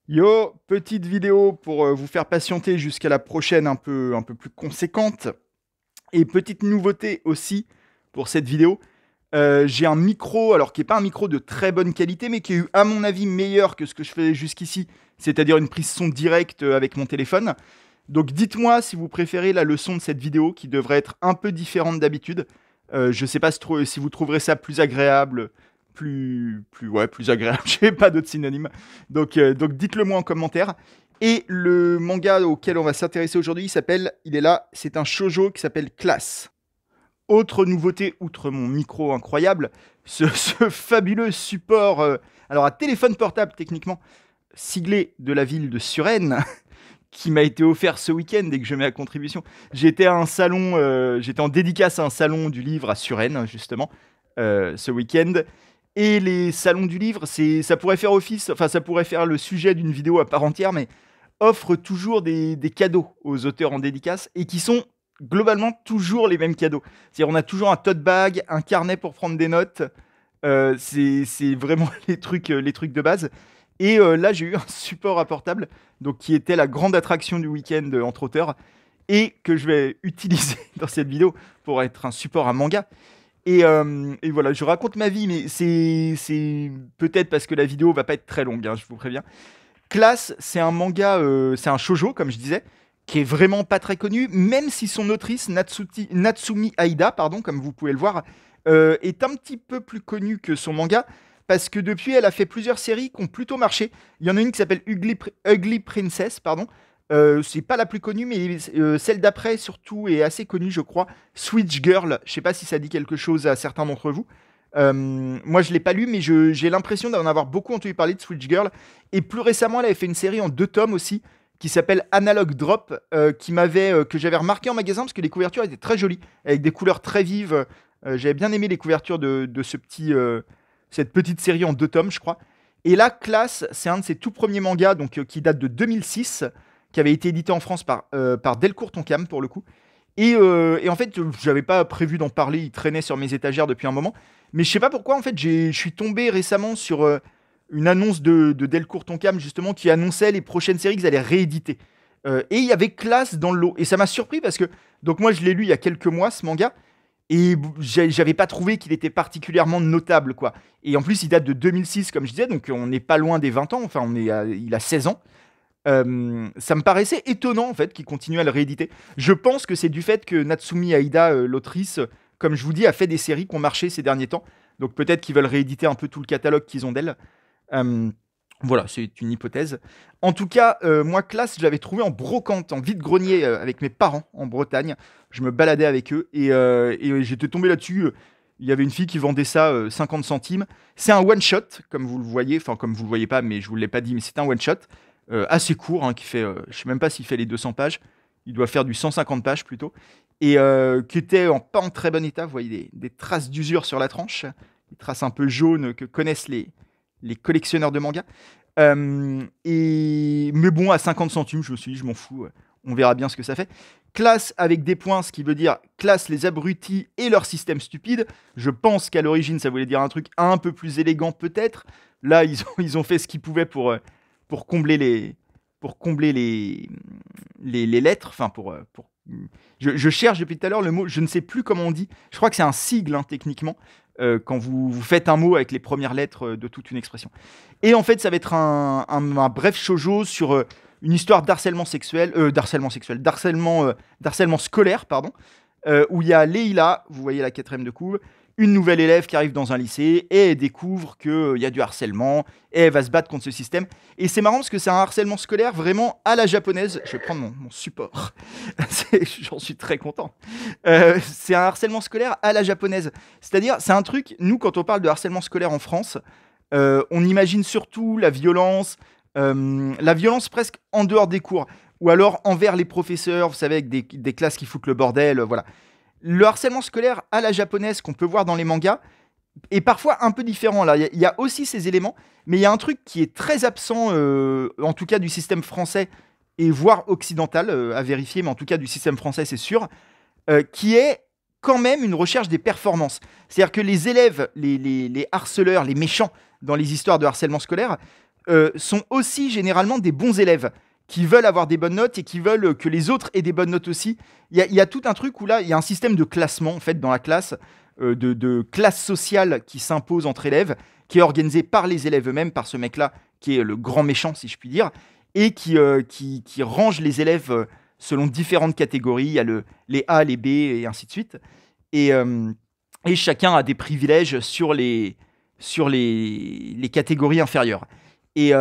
Yo, petite vidéo pour vous faire patienter jusqu'à la prochaine un peu plus conséquente. Et petite nouveauté aussi pour cette vidéo. J'ai un micro, alors qui n'est pas un micro de très bonne qualité, mais qui est à mon avis meilleur que ce que je faisais jusqu'ici, c'est-à-dire une prise son directe avec mon téléphone. Donc dites-moi si vous préférez la leçon de cette vidéo qui devrait être un peu différente d'habitude. Je sais pas si vous trouverez ça plus agréable, ouais, plus agréable. J'ai pas d'autres synonymes. Donc dites-le moi en commentaire. Et le manga auquel on va s'intéresser aujourd'hui, il est là, c'est un shoujo qui s'appelle Class. Autre nouveauté, outre mon micro incroyable, ce fabuleux support, alors à téléphone portable techniquement, siglé de la ville de Suresnes, qui m'a été offert ce week-end et que je mets à contribution. J'étais en dédicace à un salon du livre à Suresnes, justement, ce week-end. Et les salons du livre, ça pourrait faire office, enfin ça pourrait faire le sujet d'une vidéo à part entière, mais offre toujours des cadeaux aux auteurs en dédicace et qui sont globalement toujours les mêmes cadeaux. C'est-à-dire on a toujours un tote bag, un carnet pour prendre des notes. C'est vraiment les trucs de base. Et là, j'ai eu un support à portable, donc qui était la grande attraction du week-end entre auteurs, et que je vais utiliser dans cette vidéo pour être un support à manga. Et voilà, je raconte ma vie, mais c'est peut-être parce que la vidéo va pas être très longue, hein, je vous préviens. Class, c'est un manga, c'est un shoujo, comme je disais, qui est vraiment pas très connu, même si son autrice, Natsumi Aida, pardon, comme vous pouvez le voir, est un petit peu plus connue que son manga, parce que depuis, elle a fait plusieurs séries qui ont plutôt marché. Il y en a une qui s'appelle Ugly Princess, pardon. C'est pas la plus connue, mais celle d'après, surtout, est assez connue, je crois. Switch Girl, je sais pas si ça dit quelque chose à certains d'entre vous. Moi, je l'ai pas lu, mais j'ai l'impression d'en avoir beaucoup entendu parler de Switch Girl. Et plus récemment, elle avait fait une série en 2 tomes aussi, qui s'appelle Analog Drop, que j'avais remarqué en magasin parce que les couvertures étaient très jolies, avec des couleurs très vives. J'avais bien aimé les couvertures de cette petite série en 2 tomes, je crois. Et là, Class, c'est un de ses tout premiers mangas, donc qui date de 2006, qui avait été édité en France par Delcourt Tonkam pour le coup. Et en fait, j'avais pas prévu d'en parler, il traînait sur mes étagères depuis un moment. Mais je sais pas pourquoi, en fait, je suis tombé récemment sur une annonce de Delcourt Tonkam, justement, qui annonçait les prochaines séries qu'ils allaient rééditer. Et il y avait Classe dans le lot. Et ça m'a surpris parce que, donc moi, je l'ai lu il y a quelques mois, ce manga, et j'avais pas trouvé qu'il était particulièrement notable, quoi. Et en plus, il date de 2006, comme je disais, donc on n'est pas loin des 20 ans, enfin, il a 16 ans. Ça me paraissait étonnant en fait qu'ils continuent à le rééditer. Je pense que c'est du fait que Natsumi Aida, l'autrice, comme je vous dis, a fait des séries qui ont marché ces derniers temps. Donc peut-être qu'ils veulent rééditer un peu tout le catalogue qu'ils ont d'elle. Euh, voilà, c'est une hypothèse. En tout cas, moi, Classe, je l'avais trouvé en brocante, en vide-grenier avec mes parents en Bretagne. Je me baladais avec eux et j'étais tombé là-dessus. Il y avait une fille qui vendait ça 50 centimes. C'est un one-shot, comme vous le voyez. Enfin, comme vous le voyez pas, mais je vous l'ai pas dit, mais c'est un one-shot assez court, hein, qui fait, je sais même pas s'il fait les 200 pages. Il doit faire du 150 pages plutôt. Et qui était pas en très bon état. Vous voyez des traces d'usure sur la tranche. Des traces un peu jaunes que connaissent les collectionneurs de mangas. Mais bon, à 50 centimes, je me suis dit, je m'en fous. On verra bien ce que ça fait. Classe avec des points, ce qui veut dire classe les abrutis et leur système stupide. Je pense qu'à l'origine, ça voulait dire un truc un peu plus élégant, peut-être. Là, ils ont fait ce qu'ils pouvaient pour combler les lettres. Enfin, je cherche depuis tout à l'heure le mot, je ne sais plus comment on dit. Je crois que c'est un sigle, hein, techniquement, quand vous faites un mot avec les premières lettres de toute une expression. Et en fait, ça va être un bref shoujo sur une histoire d'harcèlement scolaire, pardon, où il y a Leila, vous voyez la quatrième de couve, une nouvelle élève qui arrive dans un lycée et elle découvre qu'il y a du harcèlement et elle va se battre contre ce système. Et c'est marrant parce que c'est un harcèlement scolaire vraiment à la japonaise. Je vais prendre mon support. J'en suis très content. C'est un harcèlement scolaire à la japonaise. C'est-à-dire, c'est un truc, nous, quand on parle de harcèlement scolaire en France, on imagine surtout la violence presque en dehors des cours, ou alors envers les professeurs, vous savez, avec des classes qui foutent le bordel, voilà. Le harcèlement scolaire à la japonaise qu'on peut voir dans les mangas est parfois un peu différent. Là, il y a aussi ces éléments, mais il y a un truc qui est très absent, en tout cas du système français et voire occidental, à vérifier, mais en tout cas du système français, c'est sûr, qui est quand même une recherche des performances. C'est-à-dire que les élèves, les harceleurs, les méchants dans les histoires de harcèlement scolaire, sont aussi généralement des bons élèves qui veulent avoir des bonnes notes et qui veulent que les autres aient des bonnes notes aussi. Il y a tout un truc où là, il y a un système de classement en fait dans la classe, de classe sociale qui s'impose entre élèves, qui est organisé par les élèves eux-mêmes, par ce mec-là qui est le grand méchant si je puis dire, et qui range les élèves selon différentes catégories. Il y a les A, les B et ainsi de suite. Et, euh, et chacun a des privilèges sur les catégories inférieures. Et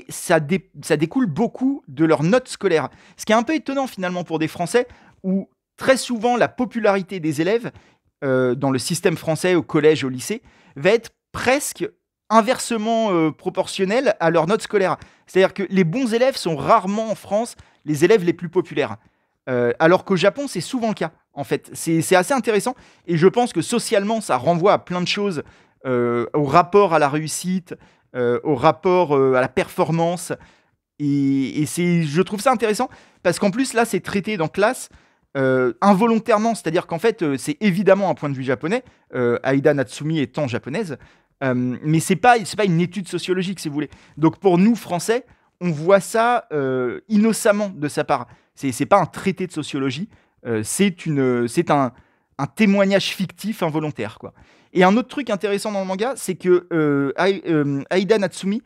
ça découle beaucoup de leurs notes scolaires. Ce qui est un peu étonnant finalement pour des Français, où très souvent la popularité des élèves dans le système français, au collège, au lycée, va être presque inversement proportionnelle à leurs notes scolaires. C'est-à-dire que les bons élèves sont rarement en France les élèves les plus populaires. Alors qu'au Japon, c'est souvent le cas, en fait. C'est assez intéressant, et je pense que socialement, ça renvoie à plein de choses, au rapport à la réussite, au rapport à la performance, et je trouve ça intéressant, parce qu'en plus, là, c'est traité dans classe involontairement, c'est-à-dire qu'en fait, c'est évidemment un point de vue japonais, Aida Natsumi étant japonaise, mais c'est pas une étude sociologique, si vous voulez. Donc pour nous, Français, on voit ça innocemment de sa part. C'est pas un traité de sociologie, c'est un témoignage fictif involontaire, quoi. Et un autre truc intéressant dans le manga, c'est que Aida Natsumi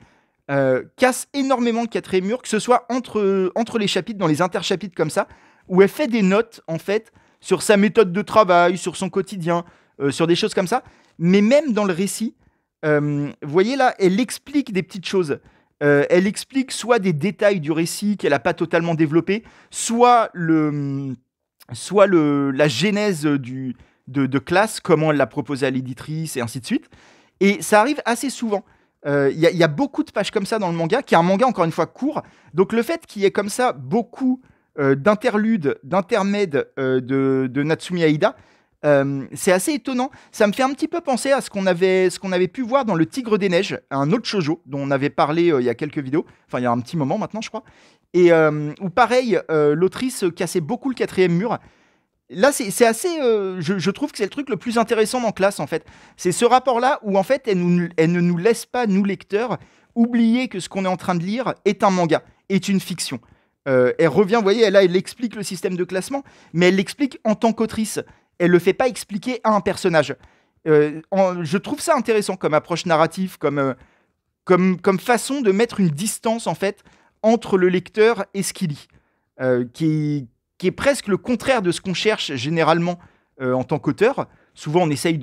casse énormément le quatrième mur, que ce soit entre les chapitres, dans les interchapitres comme ça, où elle fait des notes, en fait, sur sa méthode de travail, sur son quotidien, sur des choses comme ça. Mais même dans le récit, vous voyez là, elle explique des petites choses. Elle explique soit des détails du récit qu'elle n'a pas totalement développé, soit la genèse de classe, comment elle l'a proposé à l'éditrice, et ainsi de suite. Et ça arrive assez souvent. Il y a beaucoup de pages comme ça dans le manga, qui est un manga encore une fois court. Donc le fait qu'il y ait comme ça beaucoup d'interludes, d'intermèdes de Natsumi Aida, c'est assez étonnant. Ça me fait un petit peu penser à ce qu'on avait pu voir dans Le Tigre des Neiges, un autre shoujo dont on avait parlé il y a quelques vidéos, enfin il y a un petit moment maintenant je crois, et où pareil, l'autrice cassait beaucoup le quatrième mur. Là, c'est assez. Je trouve que c'est le truc le plus intéressant dans Classe, en fait. C'est ce rapport-là où, en fait, elle ne nous laisse pas, nous lecteurs, oublier que ce qu'on est en train de lire est un manga, est une fiction. Elle revient, vous voyez, là, elle explique le système de classement, mais elle l'explique en tant qu'autrice. Elle ne le fait pas expliquer à un personnage. Je trouve ça intéressant comme approche narrative, comme façon de mettre une distance, en fait, entre le lecteur et ce qu'il lit. Qui est presque le contraire de ce qu'on cherche généralement en tant qu'auteur. Souvent, on essaye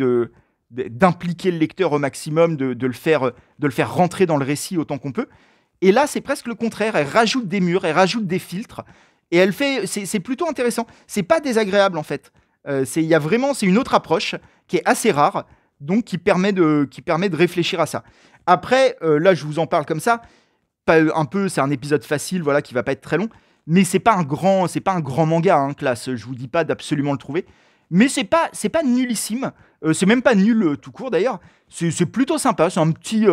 d'impliquer le lecteur au maximum, de le faire rentrer dans le récit autant qu'on peut. Et là, c'est presque le contraire. Elle rajoute des murs, elle rajoute des filtres, et c'est plutôt intéressant. C'est pas désagréable en fait. C'est une autre approche qui est assez rare, donc qui permet de réfléchir à ça. Après, là, je vous en parle comme ça. C'est un épisode facile, voilà, qui va pas être très long. Mais c'est pas un grand manga, hein, Classe. Je vous dis pas d'absolument le trouver. Mais c'est pas nullissime. C'est même pas nul tout court d'ailleurs. C'est plutôt sympa. C'est un petit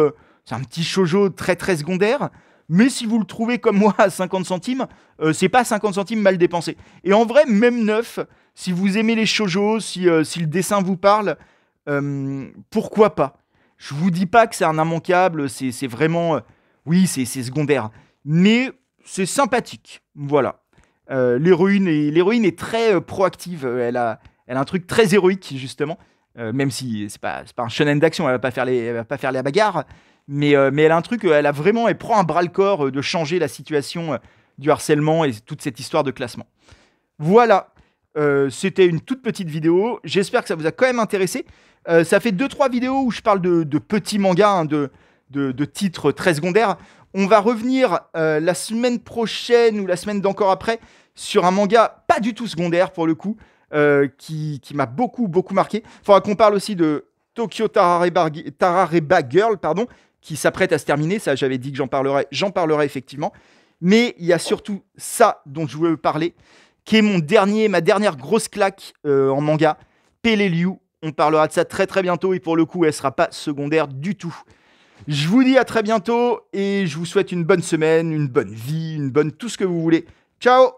shoujo très très secondaire. Mais si vous le trouvez comme moi à 50 centimes, c'est pas 50 centimes mal dépensés. Et en vrai, même neuf, si vous aimez les shoujo, si le dessin vous parle, pourquoi pas. Je vous dis pas que c'est un immanquable. C'est vraiment, oui, c'est secondaire. Mais c'est sympathique, voilà. L'héroïne est très proactive. Elle a un truc très héroïque justement, même si c'est pas un shonen d'action. Elle va pas faire les bagarres, mais elle a un truc. Elle prend un bras le corps de changer la situation du harcèlement et toute cette histoire de classement. Voilà. C'était une toute petite vidéo. J'espère que ça vous a quand même intéressé. Ça fait 2-3 vidéos où je parle de petits mangas, hein, de titres très secondaires. On va revenir la semaine prochaine ou la semaine d'encore après sur un manga pas du tout secondaire pour le coup, qui m'a beaucoup beaucoup marqué. Il faudra qu'on parle aussi de Tokyo Tarareba Girl, pardon, qui s'apprête à se terminer. Ça, j'avais dit que j'en parlerai effectivement. Mais il y a surtout ça dont je veux parler, qui est ma dernière grosse claque en manga, Peleliu. On parlera de ça très très bientôt et pour le coup, elle sera pas secondaire du tout. Je vous dis à très bientôt et je vous souhaite une bonne semaine, une bonne vie, tout ce que vous voulez. Ciao!